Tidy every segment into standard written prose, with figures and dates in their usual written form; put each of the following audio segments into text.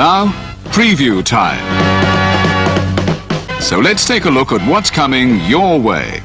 Now, preview time. So let's take a look at what's coming your way.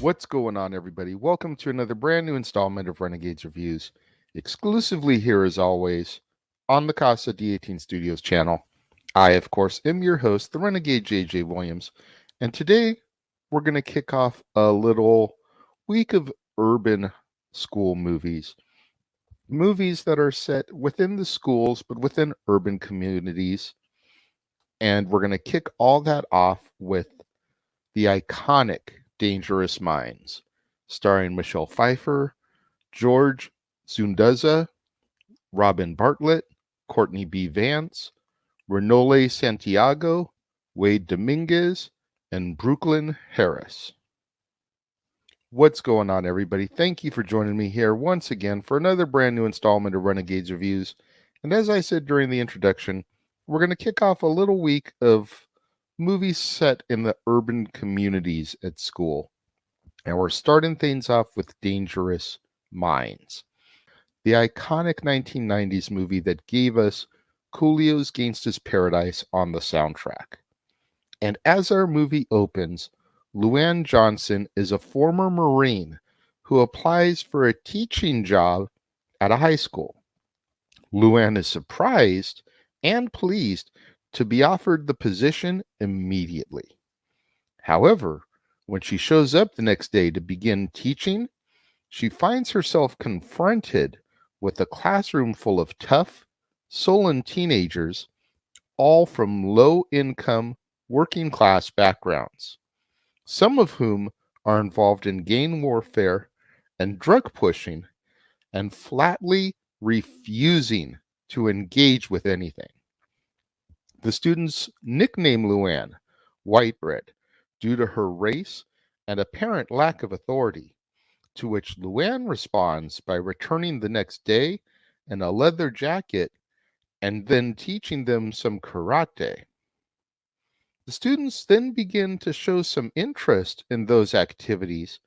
What's going on, everybody? Welcome to another brand new installment of Renegades Reviews, exclusively here as always on the Casa D18 Studios channel. I, of course, am your host, the Renegade JJ Williams, and today we're going to kick off a little week of urban school movies. Movies that are set within the schools but within urban communities. And we're going to kick all that off with the iconic Dangerous Minds, starring Michelle Pfeiffer, George Zunduza, Robin Bartlett, Courtney B. Vance, Renole Santiago, Wade Dominguez, and Brooklyn Harris. What's going on, everybody? Thank you for joining me here once again for another brand new installment of Renegades Reviews. And as I said during the introduction, we're going to kick off a little week of movies set in the urban communities at school. And we're starting things off with Dangerous Minds, the iconic 1990s movie that gave us Coolio's Gangsta's Paradise on the soundtrack. And as our movie opens, Luann Johnson is a former Marine who applies for a teaching job at a high school. Luann is surprised and pleased to be offered the position immediately. However, when she shows up the next day to begin teaching, she finds herself confronted with a classroom full of tough, sullen teenagers, all from low-income, working-class backgrounds, some of whom are involved in gang warfare and drug pushing and flatly refusing to engage with anything. The students nickname Luann White Bread due to her race and apparent lack of authority, to which Luann responds by returning the next day in a leather jacket and then teaching them some karate. The students then begin to show some interest in those activities,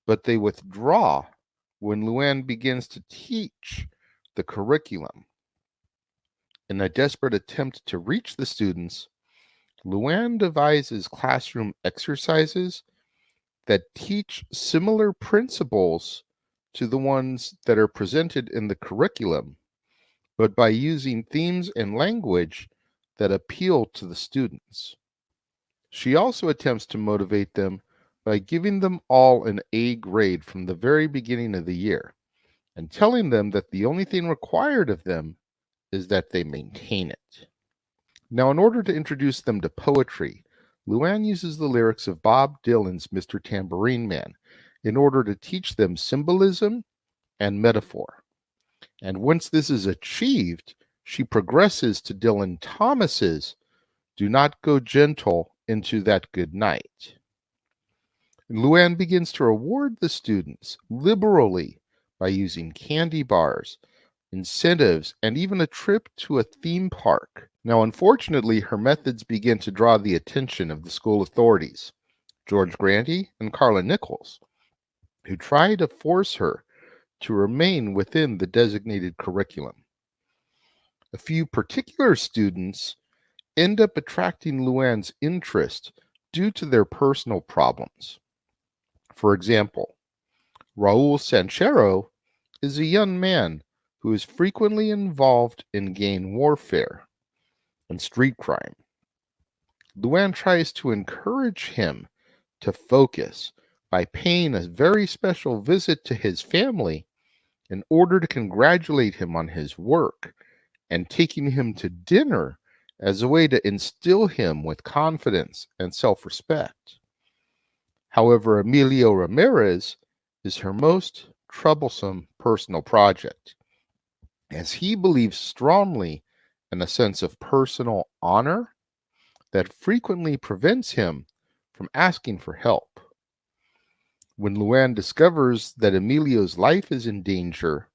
but they withdraw when Luann begins to teach the curriculum. In a desperate attempt to reach the students, Luann devises classroom exercises that teach similar principles to the ones that are presented in the curriculum, but by using themes and language that appeal to the students. She also attempts to motivate them by giving them all an A grade from the very beginning of the year and telling them that the only thing required of them is that they maintain it. Now, in order to introduce them to poetry, Luann uses the lyrics of Bob Dylan's Mr. Tambourine Man in order to teach them symbolism and metaphor. And once this is achieved, she progresses to Dylan Thomas's Do Not Go Gentle into That Good Night. And Luann begins to reward the students liberally by using candy bars, incentives, and even a trip to a theme park. Now, unfortunately, her methods begin to draw the attention of the school authorities, George Grandy and Carla Nichols, who try to force her to remain within the designated curriculum. A few particular students end up attracting Luann's interest due to their personal problems. For example, Raul Sanchero is a young man who is frequently involved in gang warfare and street crime. Luann tries to encourage him to focus by paying a very special visit to his family in order to congratulate him on his work and taking him to dinner as a way to instill him with confidence and self-respect. However, Emilio Ramirez is her most troublesome personal project, as he believes strongly in a sense of personal honor that frequently prevents him from asking for help. When Luann discovers that Emilio's life is in danger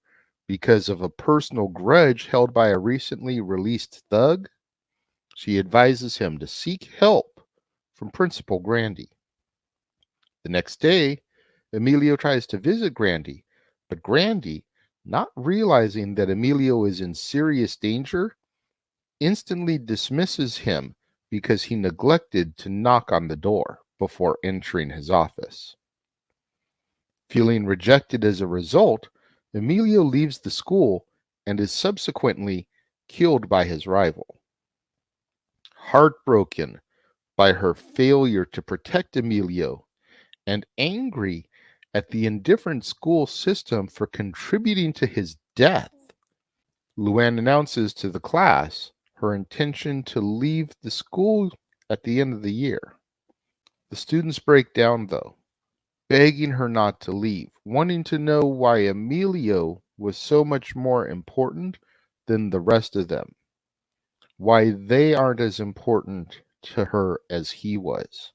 because of a personal grudge held by a recently released thug, she advises him to seek help from Principal Grandy. The next day, Emilio tries to visit Grandy, but Grandy, not realizing that Emilio is in serious danger, instantly dismisses him because he neglected to knock on the door before entering his office. Feeling rejected as a result, Emilio leaves the school and is subsequently killed by his rival. Heartbroken by her failure to protect Emilio and angry at the indifferent school system for contributing to his death, Luann announces to the class her intention to leave the school at the end of the year. The students break down, though, begging her not to leave, wanting to know why Emilio was so much more important than the rest of them, why they aren't as important to her as he was.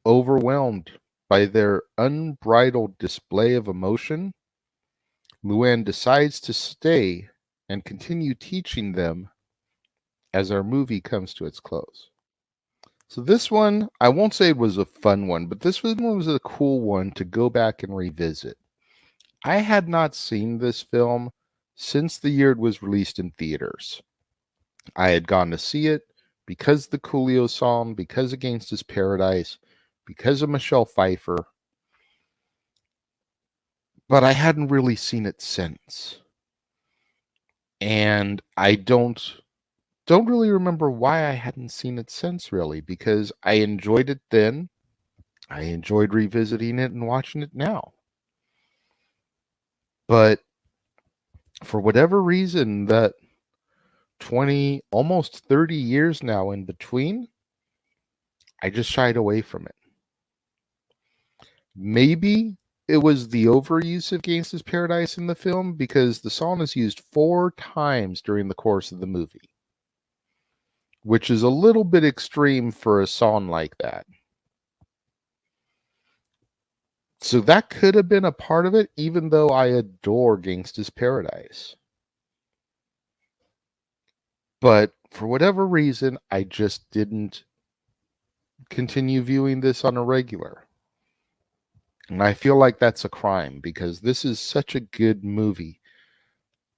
Overwhelmed by their unbridled display of emotion, Luann decides to stay and continue teaching them as our movie comes to its close. So this one, I won't say it was a fun one, but this one was a cool one to go back and revisit. I had not seen this film since the year it was released in theaters. I had gone to see it because the Coolio song, because of Gangsta's Paradise, because of Michelle Pfeiffer, but I hadn't really seen it since. And I don't really remember why I hadn't seen it since, really, because I enjoyed it then. I enjoyed revisiting it and watching it now. But for whatever reason, that 20, almost 30 years now in between, I just shied away from it. Maybe it was the overuse of Gangsta's Paradise in the film because the song is used 4 times during the course of the movie, which is a little bit extreme for a song like that. So that could have been a part of it, even though I adore Gangsta's Paradise. But for whatever reason, I just didn't continue viewing this on a regular. And I feel like that's a crime because this is such a good movie,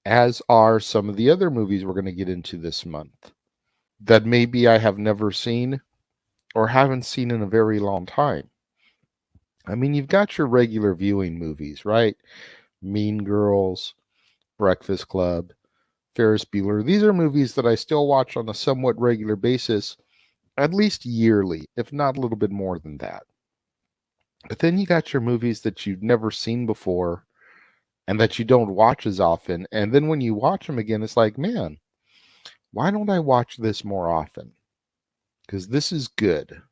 as are some of the other movies we're going to get into this month that maybe I have never seen or haven't seen in a very long time. I mean, you've got your regular viewing movies, right? Mean Girls, Breakfast Club, Ferris Bueller. These are movies that I still watch on a somewhat regular basis, at least yearly, if not a little bit more than that. But then you got your movies that you've never seen before and that you don't watch as often. And then when you watch them again, it's like, man, why don't I watch this more often? Because this is good.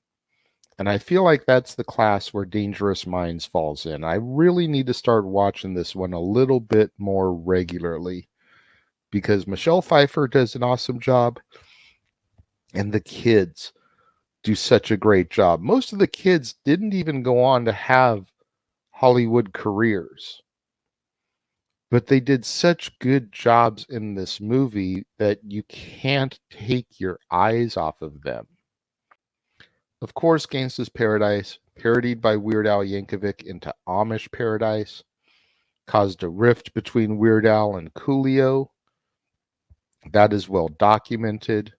And I feel like that's the class where Dangerous Minds falls in. I really need to start watching this one a little bit more regularly because Michelle Pfeiffer does an awesome job and the kids do such a great job. Most of the kids didn't even go on to have Hollywood careers, but they did such good jobs in this movie that you can't take your eyes off of them. Of course, Gangsta's Paradise, parodied by Weird Al Yankovic into Amish Paradise, caused a rift between Weird Al and Coolio. That is well documented.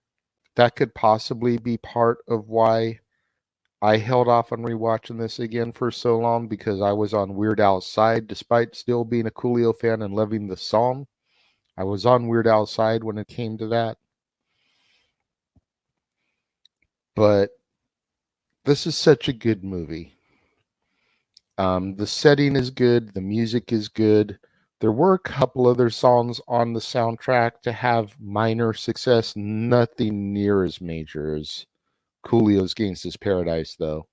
That could possibly be part of why I held off on rewatching this again for so long because I was on Weird Al's side, despite still being a Coolio fan and loving the song. I was on Weird Al's side when it came to that. But this is such a good movie. The setting is good. The music is good. There were a couple other songs on the soundtrack to have minor success. Nothing near as major as Coolio's Gangsta's Paradise, though.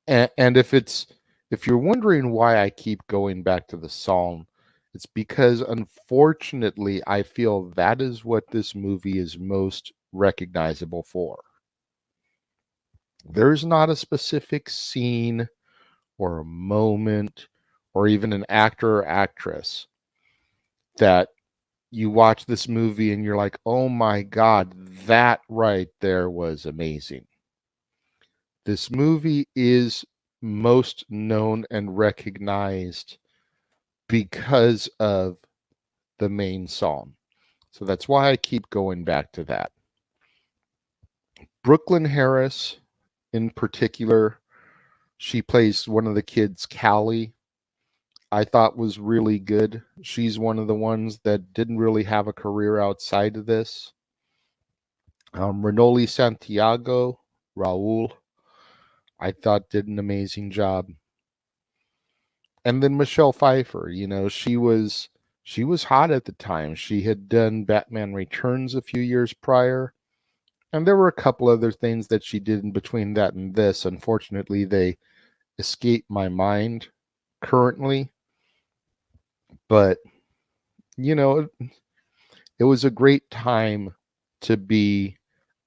And if you're wondering why I keep going back to the song, it's because unfortunately I feel that is what this movie is most recognizable for. There's not a specific scene or a moment or even an actor or actress that you watch this movie and you're like, oh my God, that right there was amazing. This movie is most known and recognized because of the main song. So that's why I keep going back to that. Brooklyn Harris, in particular, She plays one of the kids, Callie. I thought was really good. She's one of the ones that didn't really have a career outside of this. Renoli Santiago, Raul, I thought did an amazing job. And then Michelle Pfeiffer, she was hot at the time. She had done Batman Returns a few years prior, and there were a couple other things that she did in between that and this. Unfortunately, they escape my mind currently, but you know, it was a great time to be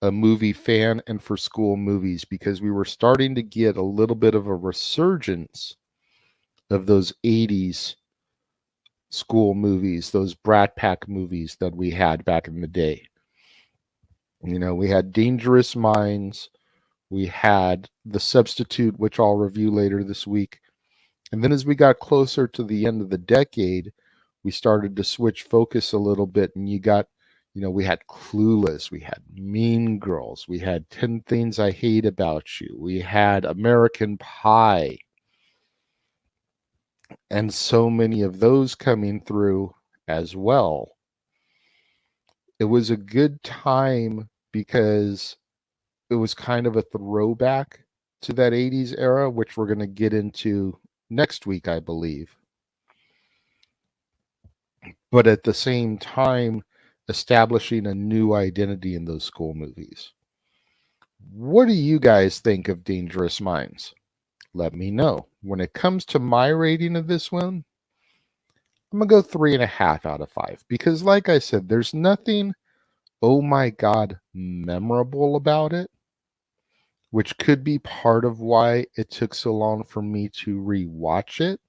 a movie fan and for school movies because we were starting to get a little bit of a resurgence of those 80s school movies, those Brat Pack movies that we had back in the day. We had Dangerous Minds, we had The Substitute, which I'll review later this week. And then as we got closer to the end of the decade, we started to switch focus a little bit, and we had Clueless, we had Mean Girls, we had 10 Things I Hate About You, we had American Pie, and so many of those coming through as well. It was a good time because it was kind of a throwback to that 80s era, which we're going to get into next week, I believe. But at the same time, establishing a new identity in those school movies. What do you guys think of Dangerous Minds? Let me know. When it comes to my rating of this one, I'm going to go 3.5 out of 5 because, like I said, there's nothing, oh my God, memorable about it, which could be part of why it took so long for me to rewatch it.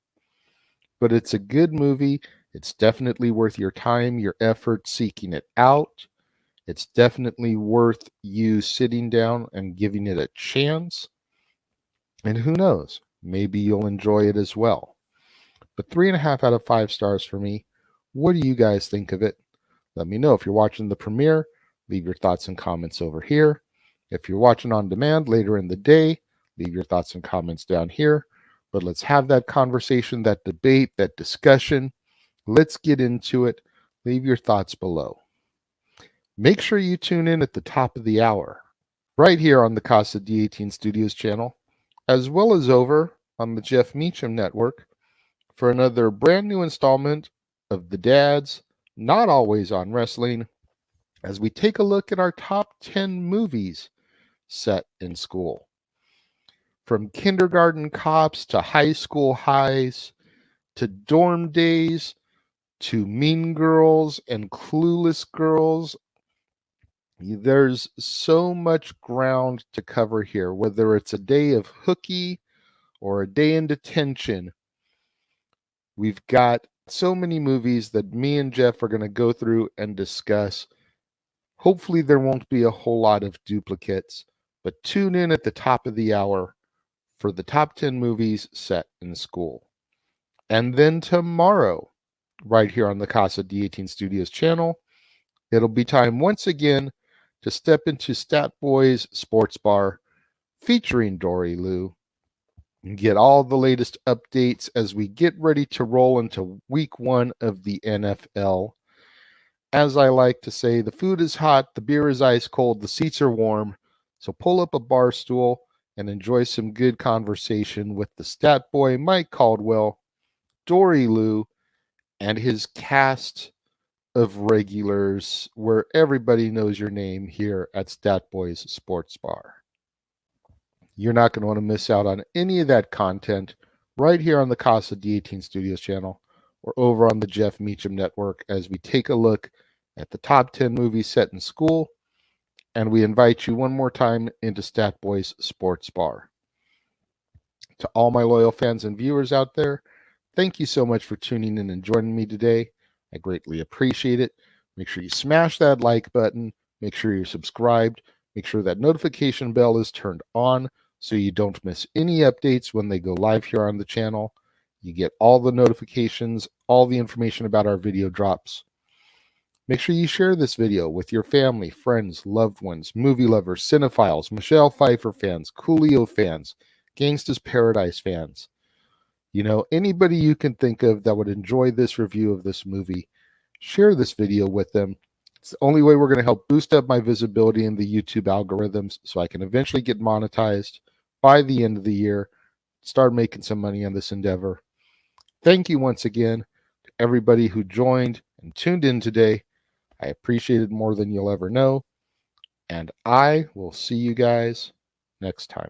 But it's a good movie. It's definitely worth your time, your effort seeking it out. It's definitely worth you sitting down and giving it a chance. And who knows, maybe you'll enjoy it as well. But 3.5 out of 5 stars for me. What do you guys think of it? Let me know. If you're watching the premiere, leave your thoughts and comments over here. If you're watching on demand later in the day, leave your thoughts and comments down here. But let's have that conversation, that debate, that discussion. Let's get into it. Leave your thoughts below. Make sure you tune in at the top of the hour, right here on the Casa D18 Studios channel, as well as over on the Jeff Meacham Network for another brand new installment of The Dads Not Always on Wrestling, as we take a look at our top 10 movies set in school. From kindergarten cops to high school highs to dorm days to Mean Girls and Clueless Girls. There's so much ground to cover here, whether it's a day of hooky or a day in detention. We've got so many movies that me and Jeff are going to go through and discuss. Hopefully there won't be a whole lot of duplicates, but tune in at the top of the hour for the top 10 movies set in school. And then tomorrow, right here on the Casa D18 Studios channel, it'll be time once again to step into Stat Boys Sports Bar featuring Dory Lou and get all the latest updates as we get ready to roll into week 1 of the NFL. As I like to say, the food is hot, the beer is ice cold, the seats are warm. So pull up a bar stool and enjoy some good conversation with the Stat Boy Mike Caldwell, Dory Lou, and his cast of regulars where everybody knows your name here at Stat Boys Sports Bar. You're not going to want to miss out on any of that content right here on the Casa D18 Studios channel or over on the Jeff Meacham Network as we take a look at the top 10 movies set in school, and we invite you one more time into Stat Boys Sports Bar. To all my loyal fans and viewers out there, thank you so much for tuning in and joining me today. I greatly appreciate it. Make sure you smash that like button. Make sure you're subscribed. Make sure that notification bell is turned on so you don't miss any updates when they go live here on the channel. You get all the notifications, all the information about our video drops. Make sure you share this video with your family, friends, loved ones, movie lovers, cinephiles, Michelle Pfeiffer fans, Coolio fans, Gangsta's Paradise fans. You know, anybody you can think of that would enjoy this review of this movie, share this video with them. It's the only way we're going to help boost up my visibility in the YouTube algorithms so I can eventually get monetized by the end of the year, start making some money on this endeavor. Thank you once again to everybody who joined and tuned in today. I appreciate it more than you'll ever know. And I will see you guys next time.